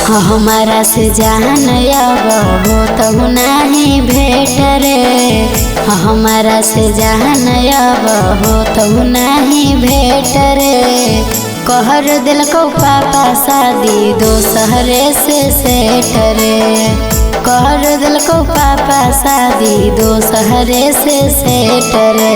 हमारा से जान अब हो तो नहीं भेट रे। हमारा से जान अब हो तो नहीं भेट रे। कहर दिल को पापा शादी दोसहरे से सेठ रे। कहर दिल को पापा शादी दोसहरे से सेठ रे।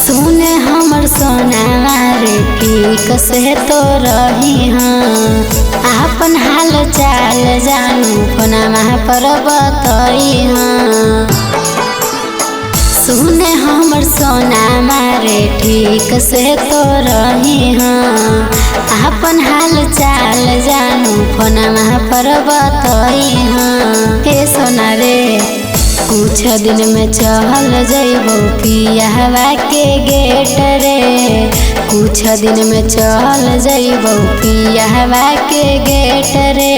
सुने हमर सोना रे की कसे तो रही हाँ। आपन हाल चाल जानू फोनमा पर बतई हाँ। सुने हमर सोना मारे ठीक से तो रही हाँ। आपन हाल चाल जानू फोनमा पर बतई हाँ। हे सोना रे कुछ दिन में चहल जइबो पियावा के गेट रे। कुछ दिन में चहल जइबो पियावा के गेट रे।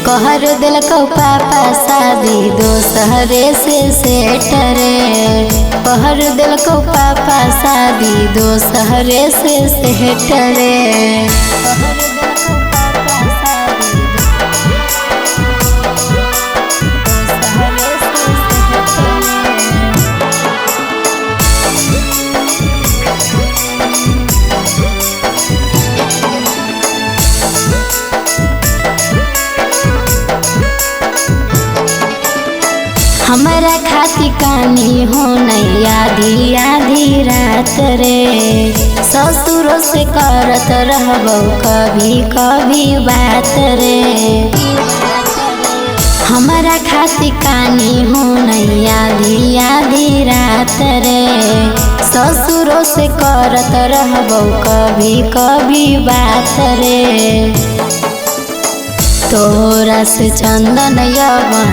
कहर दिल को पापा शादी दोसहरे से सेठ रे। कहर दिल को पापा शादी दोसहरे से सेठ रे। हमारा खाती कानी हो नहीं आधी आधी रात रे। ससुरों से करत रहबो कभी कभी बात रे। हमारा खाती कानी हो नहीं आधी आधी रात रे। ससुरों से करत रहबो कभी कभी बात रे। तोरा से चंदन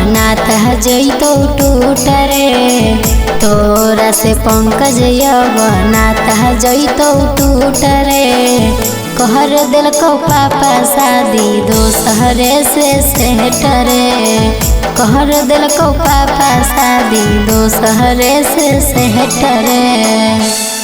नाता जइतो टूट रे। तोरा से पंकज नाता जइतो टूट रे। कहर दिल को पापा शादी दोसहरे से सेठ रे। कहर दिल को पापा शादी दोसहरे से सेठ रे।